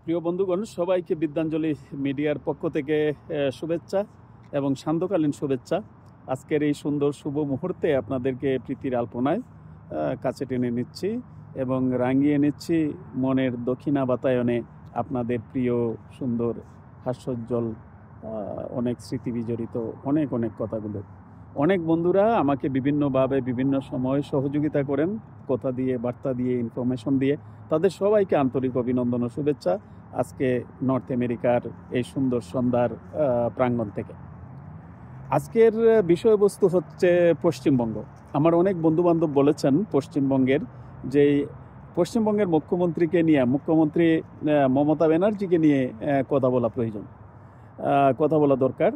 প্রিয় বন্ধুগণ, সবাইকে বিদ্যাঞ্জলি মিডিয়ার পক্ষ থেকে শুভেচ্ছা এবং সান্ধ্যকালীন শুভেচ্ছা। আজকের এই সুন্দর শুভ মুহূর্তে আপনাদেরকে প্রীতির আলপনায় কাছে টেনে নিচ্ছি এবং রাঙিয়ে নিচ্ছি মনের দক্ষিণা বাতায়নে আপনাদের প্রিয় সুন্দর হাস্যোজ্জ্বল অনেক স্মৃতি বিজড়িত অনেক অনেক কথাগুলো। অনেক বন্ধুরা আমাকে বিভিন্নভাবে বিভিন্ন সময় সহযোগিতা করেন, কথা দিয়ে, বার্তা দিয়ে, ইনফরমেশন দিয়ে। তাদের সবাইকে আন্তরিক অভিনন্দন ও শুভেচ্ছা আজকে নর্থ আমেরিকার এই সুন্দর সন্ধ্যার প্রাঙ্গণ থেকে। আজকের বিষয়বস্তু হচ্ছে পশ্চিমবঙ্গ। আমার অনেক বন্ধুবান্ধব বলেছেন পশ্চিমবঙ্গের মুখ্যমন্ত্রীকে নিয়ে, মুখ্যমন্ত্রী মমতা ব্যানার্জিকে নিয়ে কথা বলা প্রয়োজন, কথা বলা দরকার।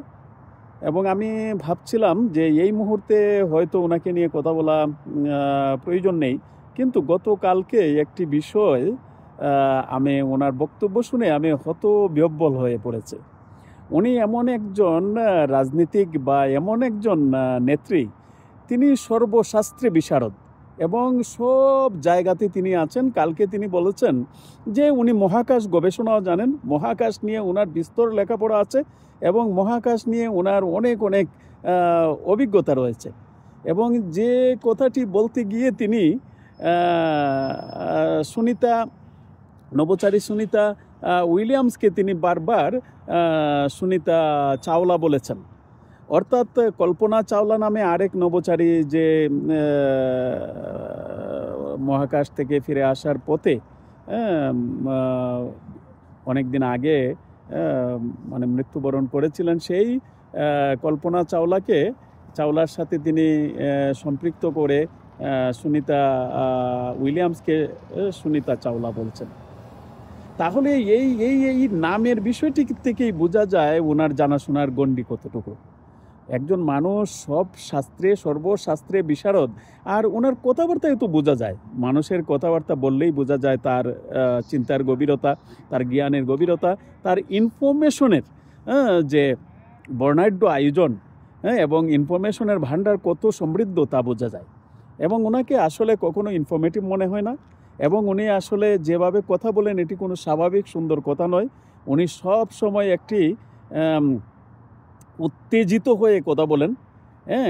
এবং আমি ভাবছিলাম যে এই মুহূর্তে হয়তো ওনাকে নিয়ে কথা বলা প্রয়োজন নেই, কিন্তু গতকালকে একটি বিষয় আমি ওনার বক্তব্য শুনে আমি হতবিহ্বল হয়ে পড়েছে। উনি এমন একজন রাজনীতিক বা এমন একজন নেত্রী, তিনি সর্বশাস্ত্রে বিশারদ এবং সব জায়গাতে তিনি আছেন। কালকে তিনি বলেছেন যে উনি মহাকাশ গবেষণাও জানেন, মহাকাশ নিয়ে ওনার বিস্তর লেখাপড়া আছে এবং মহাকাশ নিয়ে ওনার অনেক অনেক অভিজ্ঞতা রয়েছে। এবং যে কথাটি বলতে গিয়ে তিনি নভোচারী সুনিতা উইলিয়ামসকে তিনি বারবার সুনিতা চাওলা বলেছেন। অর্থাৎ কল্পনা চাওলা নামে আরেক নভোচারী যে মহাকাশ থেকে ফিরে আসার পথে অনেক দিন আগে মানে মৃত্যুবরণ করেছিলেন, সেই কল্পনা চাওলার সাথে তিনি সম্পৃক্ত করে সুনিতা উইলিয়ামসকে সুনিতা চাওলা বলছেন। তাহলে এই নামের বিষয়টি থেকেই বোঝা যায় ওনার জানাশোনার গণ্ডি কতটুকু। একজন মানুষ সর্বশাস্ত্রে বিশারদ, আর ওনার কথাবার্তায় তো বোঝা যায়, মানুষের কথাবার্তা বললেই বোঝা যায় তার চিন্তার গভীরতা, তার জ্ঞানের গভীরতা, তার ইনফরমেশনের যে বর্ণাঢ্য আয়োজন এবং ইনফরমেশনের ভাণ্ডার কত সমৃদ্ধ তা বোঝা যায়। এবং ওনাকে আসলে কখনো ইনফরমেটিভ মনে হয় না, এবং উনি আসলে যেভাবে কথা বলেন এটি কোনো স্বাভাবিক সুন্দর কথা নয়। উনি সব সময় একটি উত্তেজিত হয়ে কথা বলেন,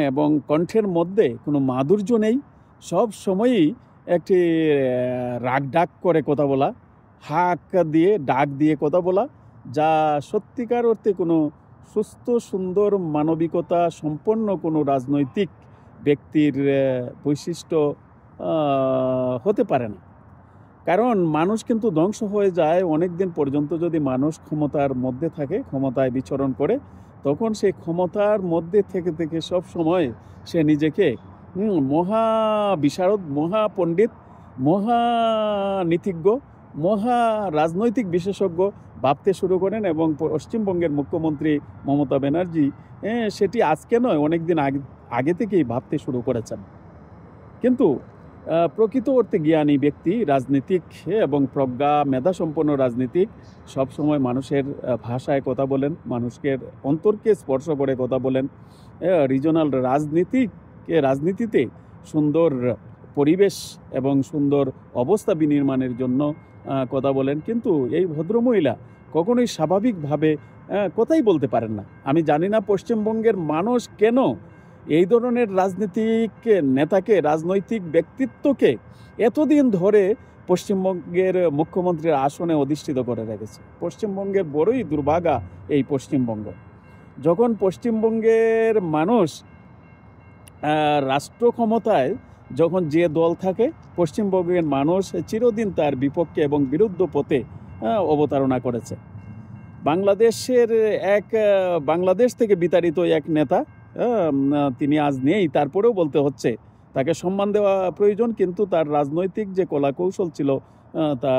এবং কণ্ঠের মধ্যে কোনো মাধুর্য নেই। সব সময়ই একটি রাগ ডাক করে কথা বলা, ডাক দিয়ে কথা বলা, যা সত্যিকার অর্থে কোনো সুস্থ সুন্দর মানবিকতা সম্পন্ন কোনো রাজনৈতিক ব্যক্তির বৈশিষ্ট্য হতে পারে না। কারণ মানুষ কিন্তু ধ্বংস হয়ে যায় অনেক দিন পর্যন্ত যদি মানুষ ক্ষমতার মধ্যে থাকে, ক্ষমতায় বিচরণ করে, তখন সেই ক্ষমতার মধ্যে থেকে থেকে সব সময় সে নিজেকে মহা বিশারদ, মহা পণ্ডিত, মহা নীতিজ্ঞ, মহা রাজনৈতিক বিশেষজ্ঞ ভাবতে শুরু করেন। এবং পশ্চিমবঙ্গের মুখ্যমন্ত্রী মমতা ব্যানার্জি সেটি আজকে নয়, অনেক দিন আগে থেকেই ভাবতে শুরু করেছেন। কিন্তু প্রকৃত অর্থে জ্ঞানী ব্যক্তি, রাজনীতিক এবং প্রজ্ঞা মেধাসম্পন্ন রাজনীতিক সবসময় মানুষের ভাষায় কথা বলেন, মানুষকে অন্তরকে স্পর্শ করে কথা বলেন, রিজনাল রাজনীতিতে সুন্দর পরিবেশ এবং সুন্দর অবস্থা বিনির্মাণের জন্য কথা বলেন। কিন্তু এই ভদ্রমহিলা কখনোই স্বাভাবিকভাবে কথাই বলতে পারেন না। আমি জানি না পশ্চিমবঙ্গের মানুষ কেন এই ধরনের রাজনীতিক নেতাকে, রাজনৈতিক ব্যক্তিত্বকে এতদিন ধরে পশ্চিমবঙ্গের মুখ্যমন্ত্রীর আসনে অধিষ্ঠিত করে রেখেছে। পশ্চিমবঙ্গের বড়ই দুর্ভাগা এই পশ্চিমবঙ্গ। যখন পশ্চিমবঙ্গের মানুষ রাষ্ট্র ক্ষমতায় যখন যে দল থাকে, পশ্চিমবঙ্গের মানুষ চিরদিন তার বিপক্ষে এবং বিরুদ্ধ পথে অবতারণা করেছে। বাংলাদেশ থেকে বিতাড়িত এক নেতা, তিনি আজ নেই, তারপরেও বলতে হচ্ছে তাকে সম্মান দেওয়া প্রয়োজন, কিন্তু তার রাজনৈতিক যে কলা কৌশল ছিল তা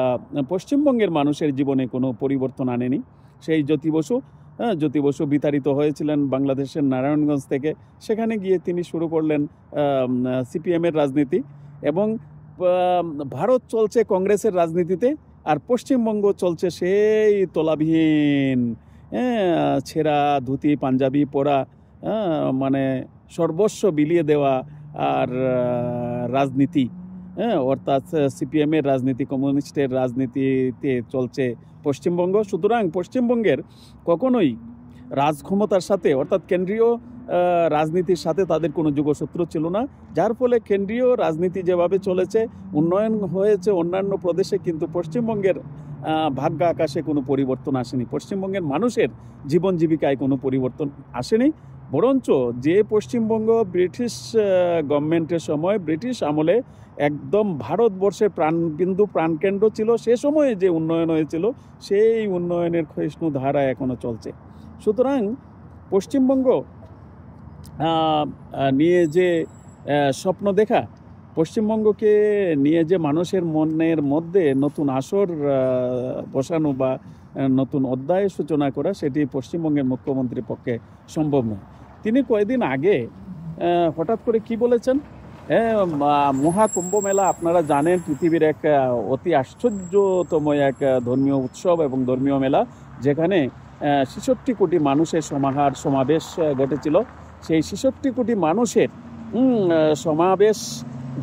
পশ্চিমবঙ্গের মানুষের জীবনে কোনো পরিবর্তন আনেনি। সেই জ্যোতি বসু বিতাড়িত হয়েছিলেন বাংলাদেশের নারায়ণগঞ্জ থেকে। সেখানে গিয়ে তিনি শুরু করলেন সিপিএমের রাজনীতি, এবং ভারত চলছে কংগ্রেসের রাজনীতিতে, আর পশ্চিমবঙ্গ চলছে সেই তলাবিহীন ছেঁড়া ধুতি পাঞ্জাবি পরা, মানে সর্বস্ব বিলিয়ে দেওয়া আর রাজনীতি হ্যাঁ, অর্থাৎ সিপিএমের রাজনীতি, কমিউনিস্টের রাজনীতিতে চলছে পশ্চিমবঙ্গ। সুতরাং পশ্চিমবঙ্গের কখনোই রাজক্ষমতার সাথে অর্থাৎ কেন্দ্রীয় রাজনীতির সাথে তাদের কোনো যোগসূত্র ছিল না, যার ফলে কেন্দ্রীয় রাজনীতি যেভাবে চলেছে, উন্নয়ন হয়েছে অন্যান্য প্রদেশে, কিন্তু পশ্চিমবঙ্গের ভাগ্য আকাশে কোনো পরিবর্তন আসেনি। পশ্চিমবঙ্গের মানুষের জীবন জীবিকায় কোনো পরিবর্তন আসেনি, বরঞ্চ যে পশ্চিমবঙ্গ ব্রিটিশ গভর্নমেন্টের সময়, ব্রিটিশ আমলে একদম ভারতবর্ষের প্রাণবিন্দু, প্রাণকেন্দ্র ছিল, সে সময়ে যে উন্নয়ন হয়েছিল সেই উন্নয়নের ক্ষয়িষ্ণু ধারা এখনো চলছে। সুতরাং পশ্চিমবঙ্গ নিয়ে যে স্বপ্ন দেখা, পশ্চিমবঙ্গকে নিয়ে যে মানুষের মনের মধ্যে নতুন আসর বসানো বা নতুন অধ্যায়ের সূচনা করা, সেটি পশ্চিমবঙ্গের মুখ্যমন্ত্রীর পক্ষে সম্ভব নয়। তিনি কয়েকদিন আগে হঠাৎ করে কি বলেছেন, মহাকুম্ভ মেলা আপনারা জানেন পৃথিবীর এক অতি আশ্চর্যতম এক ধর্মীয় উৎসব এবং ধর্মীয় মেলা, যেখানে ৬৬ কোটি মানুষের সমাবেশ ঘটেছিল। সেই ৬৬ কোটি মানুষের সমাবেশ,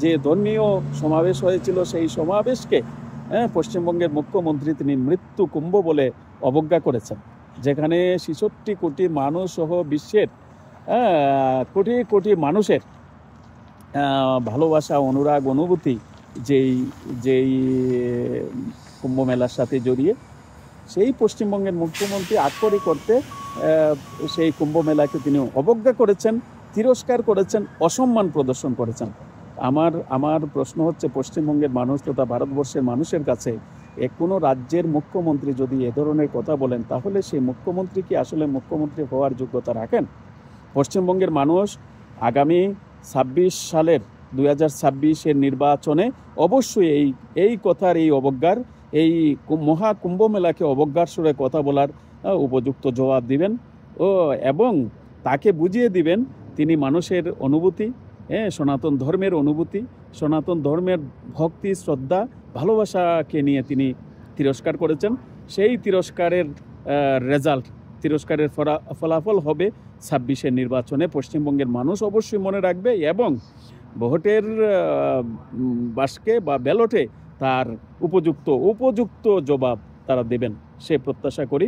যে ধর্মীয় সমাবেশ হয়েছিল, সেই সমাবেশকে পশ্চিমবঙ্গের মুখ্যমন্ত্রী তিনি মৃত্যু কুম্ভ বলে অবজ্ঞা করেছেন, যেখানে ৬৬ কোটি মানুষ সহ বিশ্বের কোটি কোটি মানুষের ভালোবাসা, অনুরাগ, অনুভূতি যেই কুম্ভ মেলার সাথে জড়িয়ে, সেই পশ্চিমবঙ্গের মুখ্যমন্ত্রী আক্ষরিক করতে সেই কুম্ভ মেলাকে তিনি অবজ্ঞা করেছেন, তিরস্কার করেছেন, অসম্মান প্রদর্শন করেছেন। আমার প্রশ্ন হচ্ছে, পশ্চিমবঙ্গের মানুষ তথা ভারতবর্ষের মানুষের কাছে কোনো রাজ্যের মুখ্যমন্ত্রী যদি এ ধরনের কথা বলেন, তাহলে সেই মুখ্যমন্ত্রী কি আসলে মুখ্যমন্ত্রী হওয়ার যোগ্যতা রাখেন? পশ্চিমবঙ্গের মানুষ আগামী 2026 নির্বাচনে অবশ্যই এই কথার, এই অবজ্ঞার, এই মহাকুম্ভ মেলাকে অবজ্ঞার সুরে কথা বলার উপযুক্ত জবাব দিবেন এবং তাকে বুঝিয়ে দিবেন তিনি মানুষের অনুভূতি, সনাতন ধর্মের অনুভূতি, সনাতন ধর্মের ভক্তি, শ্রদ্ধা, ভালোবাসাকে নিয়ে তিনি তিরস্কার করেছেন। সেই তিরস্কারের রেজাল্ট, তিরস্কারের ফলাফল হবে 26 নির্বাচনে। পশ্চিমবঙ্গের মানুষ অবশ্যই মনে রাখবে এবং ভোটের বাক্সে বা ব্যালটে তার উপযুক্ত জবাব তারা দেবেন, সে প্রত্যাশা করি।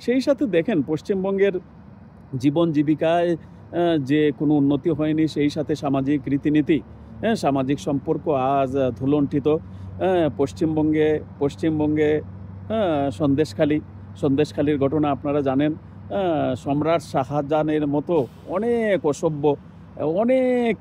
সেই সাথে দেখেন, পশ্চিমবঙ্গের জীবন জীবিকায় যে কোনো উন্নতি হয়নি, সেই সাথে সামাজিক রীতিনীতি, সামাজিক সম্পর্ক আজ ধুলণ্ঠিত। পশ্চিমবঙ্গে সন্দেশখালির ঘটনা আপনারা জানেন। সম্রাট শাহজাহানের মতো অনেক অসভ্য, অনেক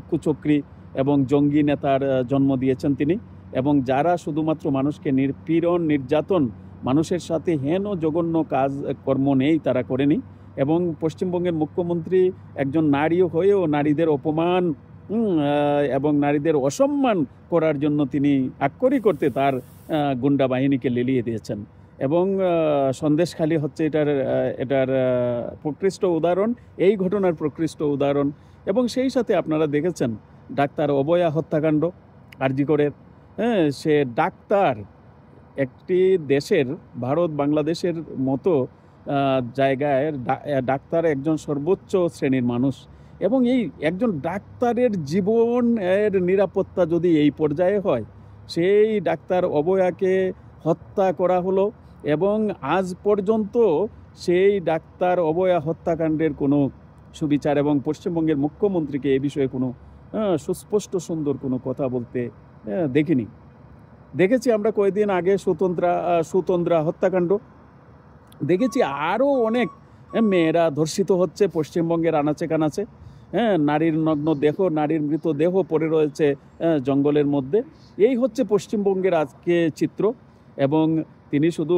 কুচক্রী এবং জঙ্গি নেতার জন্ম দিয়েছেন তিনি, এবং যারা শুধুমাত্র মানুষকে নিপীড়ন, নির্যাতন, মানুষের সাথে হেন জঘন্য কাজ কর্ম নেই তারা করেনি। এবং পশ্চিমবঙ্গের মুখ্যমন্ত্রী একজন নারী হয়েও নারীদের অপমান এবং নারীদের অসম্মান করার জন্য তিনি আক্ষরিক করতে তার গুন্ডা বাহিনীকে লেলিয়ে দিয়েছেন। এবং সন্দেশখালি হচ্ছে এটার প্রকৃষ্ট উদাহরণ, এই ঘটনার প্রকৃষ্ট উদাহরণ। এবং সেই সাথে আপনারা দেখেছেন ডাক্তার অভয়া হত্যাকাণ্ড, আরজি করের। সে ডাক্তার, একটি দেশের, ভারত বাংলাদেশের মতো জায়গায় ডাক্তার একজন সর্বোচ্চ শ্রেণীর মানুষ, এবং এই একজন ডাক্তারের জীবনের নিরাপত্তা যদি এই পর্যায়ে হয়, সেই ডাক্তার অভয়াকে হত্যা করা হলো এবং আজ পর্যন্ত সেই ডাক্তার অভয়া হত্যাকাণ্ডের কোনো সুবিচার, এবং পশ্চিমবঙ্গের মুখ্যমন্ত্রীকে এ বিষয়ে কোনো সুস্পষ্ট সুন্দর কোনো কথা বলতে দেখিনি। দেখেছি আমরা কয়েকদিন আগে সুতন্দ্রা হত্যাকাণ্ড, দেখেছি আরও অনেক মেয়েরা ধর্ষিত হচ্ছে পশ্চিমবঙ্গের আনাচে কানাচে। নারীর নগ্ন দেহ, নারীর মৃতদেহ পড়ে রয়েছে জঙ্গলের মধ্যে। এই হচ্ছে পশ্চিমবঙ্গের আজকে চিত্র। এবং তিনি শুধু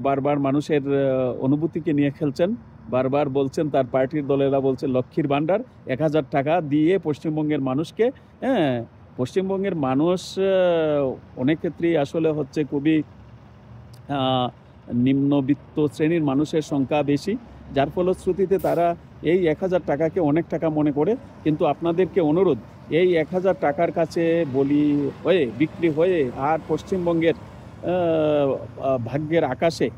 বারবার মানুষের অনুভূতিকে নিয়ে খেলছেন, বারবার বলছেন, তার পার্টির দলেরা বলছে লক্ষ্মীর ভাণ্ডার 1000 টাকা দিয়ে পশ্চিমবঙ্গের মানুষকে। পশ্চিমবঙ্গের মানুষ অনেক ক্ষেত্রেই আসলে হচ্ছে খুবই নিম্নবিত্ত শ্রেণীর মানুষের সংখ্যা বেশি, যার ফলশ্রুতিতে তারা এই 1000 টাকাকে অনেক টাকা মনে করে। কিন্তু আপনাদেরকে অনুরোধ, এই 1000 টাকার কাছে বলি হয়ে, বিক্রি হয়ে আর পশ্চিমবঙ্গের ভাগ্যের আকাশে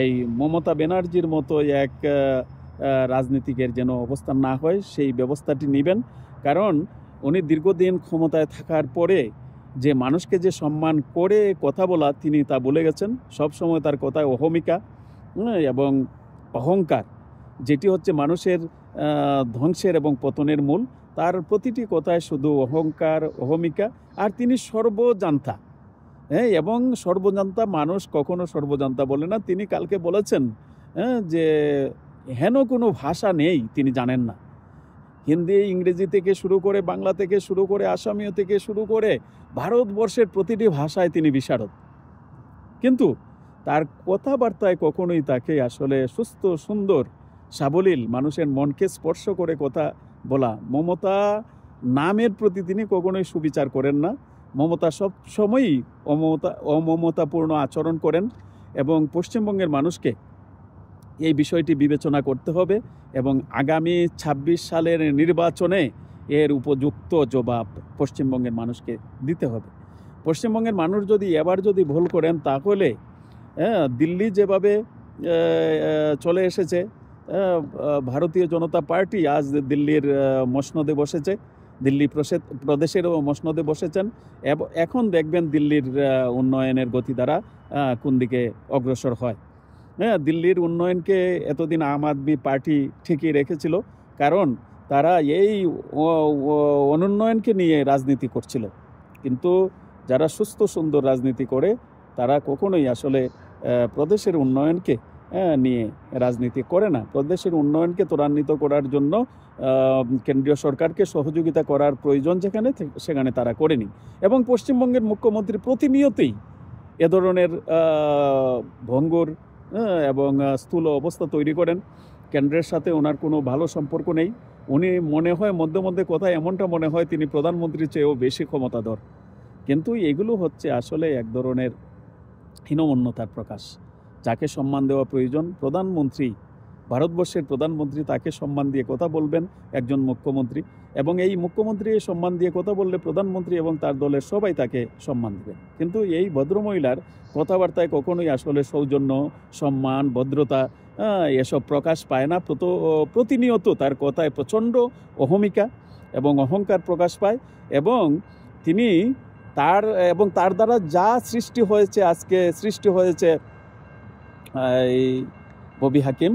এই মমতা ব্যানার্জির মতো এক রাজনীতিকের যেন অবস্থান না হয়, সেই ব্যবস্থাটি নেবেন। কারণ উনি দীর্ঘদিন ক্ষমতায় থাকার পরে যে মানুষকে যে সম্মান করে কথা বলা, তিনি তা বলে গেছেন। সবসময় তার কথায় অহমিকা এবং অহংকার, যেটি হচ্ছে মানুষের ধ্বংসের এবং পতনের মূল। তার প্রতিটি কথায় শুধু অহংকার, অহমিকা। আর তিনি সর্বজান্তা, হ্যাঁ, এবং সর্বজান্তা মানুষ কখনো সর্বজান্তা বলে না। তিনি কালকে বলেছেন যে হেন কোনো ভাষা নেই তিনি জানেন না। হিন্দি, ইংরেজি থেকে শুরু করে, বাংলা থেকে শুরু করে, আসামীয় থেকে শুরু করে ভারতবর্ষের প্রতিটি ভাষায় তিনি বিশারদ। কিন্তু তার কথাবার্তায় কখনোই তাকে আসলে সুস্থ, সুন্দর, সাবলীল, মানুষের মনকে স্পর্শ করে কথা বলা। মমতা নামের প্রতি তিনি কখনোই সুবিচার করেন না। মমতা সব সময়ই অমমতাপূর্ণ আচরণ করেন এবং পশ্চিমবঙ্গের মানুষকে এই বিষয়টি বিবেচনা করতে হবে এবং আগামী ২৬ সালের নির্বাচনে এর উপযুক্ত জবাব পশ্চিমবঙ্গের মানুষকে দিতে হবে। পশ্চিমবঙ্গের মানুষ এবার যদি ভুল করেন, তাহলে দিল্লি যেভাবে চলে এসেছে, ভারতীয় জনতা পার্টি আজ দিল্লির মসনদে বসেছে, দিল্লি প্রদেশেরও মসনদে বসেছেন। এখন দেখবেন দিল্লির উন্নয়নের গতিধারা কোন দিকে অগ্রসর হয়। দিল্লির উন্নয়নকে এতদিন আম আদমি পার্টি ঠিকই রেখেছিল, কারণ তারা এই অনুন্নয়নকে নিয়ে রাজনীতি করছিল। কিন্তু যারা সুস্থ সুন্দর রাজনীতি করে, তারা কখনোই আসলে প্রদেশের উন্নয়নকে নিয়ে রাজনীতি করে না। প্রদেশের উন্নয়নকে ত্বরান্বিত করার জন্য কেন্দ্রীয় সরকারকে সহযোগিতা করার প্রয়োজন সেখানে তারা করেনি। এবং পশ্চিমবঙ্গের মুখ্যমন্ত্রী প্রতিনিয়তই এ ধরনের ভঙ্গুর এবং স্থূল অবস্থা তৈরি করেন। কেন্দ্রের সাথে ওনার কোনো ভালো সম্পর্ক নেই। উনি মনে হয় মধ্যে মধ্যে কথা এমনটা মনে হয় তিনি প্রধানমন্ত্রীর চেয়েও বেশি ক্ষমতাধর। কিন্তু এগুলো হচ্ছে আসলে এক ধরনের হীনমন্যতার প্রকাশ। যাকে সম্মান দেওয়া প্রয়োজন, প্রধানমন্ত্রী, ভারতবর্ষের প্রধানমন্ত্রী, তাকে সম্মান দিয়ে কথা বলবেন একজন মুখ্যমন্ত্রী, এবং এই মুখ্যমন্ত্রী সম্মান দিয়ে কথা বললে প্রধানমন্ত্রী এবং তার দলের সবাই তাকে সম্মান দেবেন। কিন্তু এই ভদ্রমহিলার কথাবার্তায় কখনোই আসলে সৌজন্য, সম্মান, ভদ্রতা এসব প্রকাশ পায় না। প্রতিনিয়ত তার কথায় প্রচণ্ড অহমিকা এবং অহংকার প্রকাশ পায়। এবং তিনি তার দ্বারা যা সৃষ্টি হয়েছে, আজকে সৃষ্টি হয়েছে এই ববি হাকিম,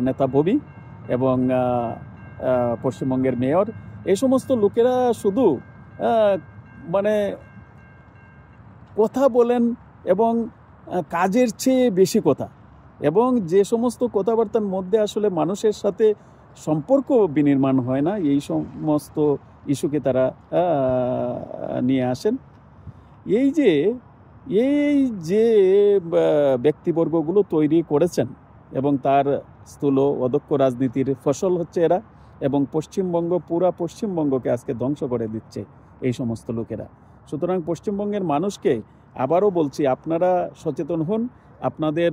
নেতা ববি, এবং পশ্চিমবঙ্গের মেয়র, এই সমস্ত লোকেরা শুধু মানে কথা বলেন এবং কাজের চেয়ে বেশি কথা, এবং যে সমস্ত কথাবার্তার মধ্যে আসলে মানুষের সাথে সম্পর্ক বিনির্মাণ হয় না, এই সমস্ত ইস্যুকে তারা নিয়ে আসেন। এই যে ব্যক্তিবর্গগুলো তৈরি করেছেন এবং তার স্থূল অদক্ষ রাজনীতির ফসল হচ্ছে এরা, এবং পুরা পশ্চিমবঙ্গকে আজকে ধ্বংস করে দিচ্ছে এই সমস্ত লোকেরা। সুতরাং পশ্চিমবঙ্গের মানুষকে আবারও বলছি, আপনারা সচেতন হন, আপনাদের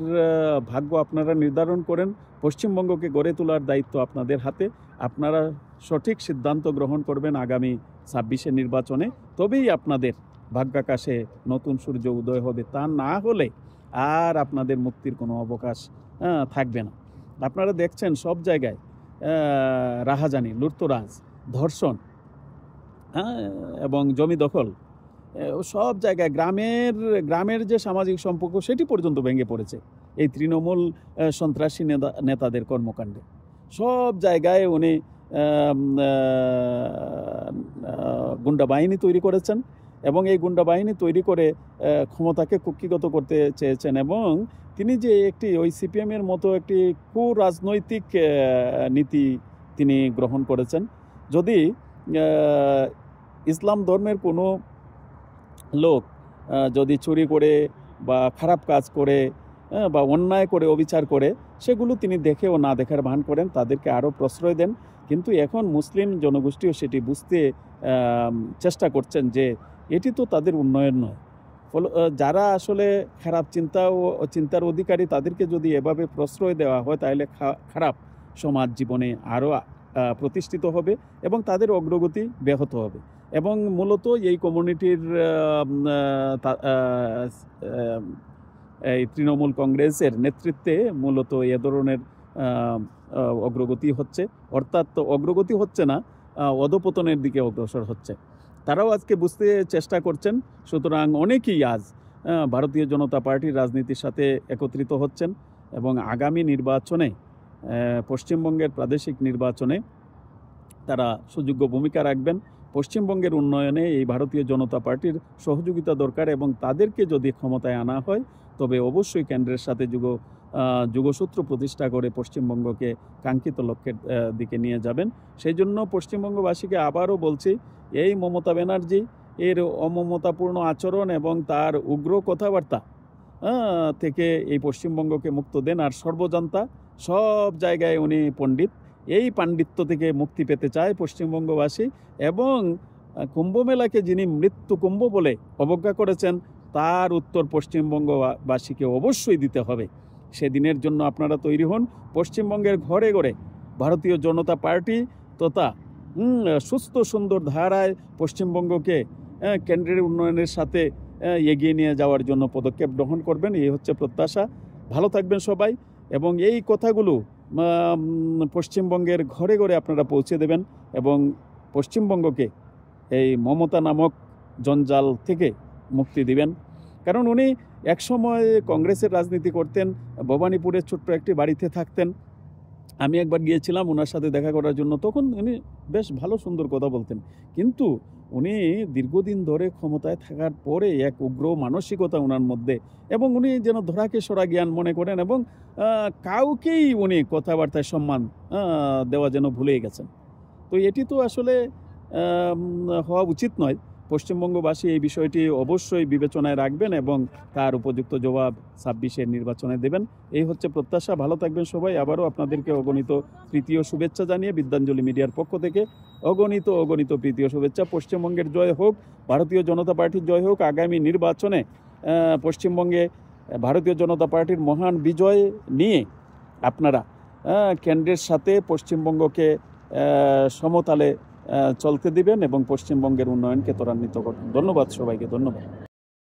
ভাগ্য আপনারা নির্ধারণ করেন। পশ্চিমবঙ্গকে গড়ে তোলার দায়িত্ব আপনাদের হাতে। আপনারা সঠিক সিদ্ধান্ত গ্রহণ করবেন আগামী ২৬-এর নির্বাচনে, তবেই আপনাদের ভাগ্যাকাশে নতুন সূর্য উদয় হবে। তা না হলে আর আপনাদের মুক্তির কোনো অবকাশ থাকবে না। আপনারা দেখছেন সব জায়গায় রাহাজানি, লুটতরাজ, ধর্ষণ, এবং জমি দখল, সব জায়গায় গ্রামের যে সামাজিক সম্পর্ক সেটি পর্যন্ত ভেঙে পড়েছে এই তৃণমূল সন্ত্রাসী নেতাদের কর্মকাণ্ডে। সব জায়গায় উনি গুন্ডা বাহিনী তৈরি করেছেন, এবং এই গুন্ডা বাহিনী তৈরি করে ক্ষমতাকে কুক্ষিগত করতে চেয়েছেন। এবং তিনি যে ওই সিপিএমের মতো একটি কুরাজনৈতিক নীতি তিনি গ্রহণ করেছেন। যদি ইসলাম ধর্মের কোনো লোক যদি চুরি করে বা খারাপ কাজ করে বা অন্যায় করে, অবিচার করে, সেগুলো তিনি দেখে ও না দেখার ভান করেন, তাদেরকে আরও প্রশ্রয় দেন। কিন্তু এখন মুসলিম জনগোষ্ঠীও সেটি বুঝতে চেষ্টা করছেন যে এটি তো তাদের উন্নয়ন নয়। যারা আসলে খারাপ চিন্তার অধিকারী, তাদেরকে যদি এভাবে প্রশ্রয় দেওয়া হয়, তাহলে খারাপ সমাজ জীবনে আরও প্রতিষ্ঠিত হবে এবং তাদের অগ্রগতি ব্যাহত হবে। এবং মূলত এই কমিউনিটির এই তৃণমূল কংগ্রেসের নেতৃত্বে মূলত এ ধরনের অগ্রগতি হচ্ছে, অর্থাৎ অগ্রগতি হচ্ছে না, অধপতনের দিকে অগ্রসর হচ্ছে। তারাও আজকে বুঝতে চেষ্টা করছেন। সুতরাং অনেকেই আজ ভারতীয় জনতা পার্টির রাজনীতির সাথে একত্রিত হচ্ছেন এবং আগামী নির্বাচনে, পশ্চিমবঙ্গের প্রাদেশিক নির্বাচনে তারা সুযোগ্য ভূমিকা রাখবেন। পশ্চিমবঙ্গের উন্নয়নে এই ভারতীয় জনতা পার্টির সহযোগিতা দরকার এবং তাদেরকে যদি ক্ষমতায় আনা হয় তবে অবশ্যই কেন্দ্রের সাথে যোগসূত্র প্রতিষ্ঠা করে পশ্চিমবঙ্গকে কাঙ্ক্ষিত লক্ষ্যের দিকে নিয়ে যাবেন। সেই জন্য পশ্চিমবঙ্গবাসীকে আবারও বলছি, এই মমতা ব্যানার্জি এর অমমতাপূর্ণ আচরণ এবং তার উগ্র কথাবার্তা থেকে এই পশ্চিমবঙ্গকে মুক্ত দেন। আর সর্বজান্তা, সব জায়গায় উনি পণ্ডিত, এই পাণ্ডিত্য থেকে মুক্তি পেতে চায় পশ্চিমবঙ্গবাসী। এবং কুম্ভমেলাকে যিনি মৃত্যু কুম্ভ বলে অবজ্ঞা করেছেন তার উত্তর পশ্চিমবঙ্গবাসীকে অবশ্যই দিতে হবে। সেদিনের জন্য আপনারা তৈরি হন। পশ্চিমবঙ্গের ঘরে ঘরে ভারতীয় জনতা পার্টি তথা সুস্থ সুন্দর ধারায় পশ্চিমবঙ্গকে কেন্দ্রের উন্নয়নের সাথে এগিয়ে নিয়ে যাওয়ার জন্য পদক্ষেপ গ্রহণ করবেন, এই হচ্ছে প্রত্যাশা। ভালো থাকবেন সবাই এবং এই কথাগুলো পশ্চিমবঙ্গের ঘরে ঘরে আপনারা পৌঁছে দেবেন এবং পশ্চিমবঙ্গকে এই মমতা নামক জঞ্জাল থেকে মুক্তি দিবেন। কারণ উনি একসময় কংগ্রেসের রাজনীতি করতেন, ভবানীপুরের ছোট্ট একটি বাড়িতে থাকতেন। আমি একবার গিয়েছিলাম ওনার সাথে দেখা করার জন্য, তখন উনি বেশ ভালো সুন্দর কথা বলতেন। কিন্তু উনি দীর্ঘদিন ধরে ক্ষমতায় থাকার পরে এক উগ্র মানসিকতা ওনার মধ্যে, এবং উনি যেন ধরাকে সরা জ্ঞান মনে করেন এবং কাউকেই উনি কথাবার্তায় সম্মান দেওয়া যেন ভুলে গেছেন। তো এটি তো আসলে হওয়া উচিত নয়। পশ্চিমবঙ্গবাসী এই বিষয়টি অবশ্যই বিবেচনায় রাখবেন এবং তার উপযুক্ত জবাব ২৬-এর নির্বাচনে দেবেন, এই হচ্ছে প্রত্যাশা। ভালো থাকবেন সবাই। আবারও আপনাদেরকে অগণিত প্রীতীয় শুভেচ্ছা জানিয়ে বিদ্যাঞ্জলি মিডিয়ার পক্ষ থেকে অগণিত প্রীতীয় শুভেচ্ছা। পশ্চিমবঙ্গের জয় হোক, ভারতীয় জনতা পার্টির জয় হোক। আগামী নির্বাচনে পশ্চিমবঙ্গে ভারতীয় জনতা পার্টির মহান বিজয় নিয়ে আপনারা কেন্দ্রের সাথে পশ্চিমবঙ্গকে সমতালে চলতে দিবেন এবং পশ্চিমবঙ্গের উন্নয়নকে ত্বরান্বিত করবেন। ধন্যবাদ সবাইকে, ধন্যবাদ।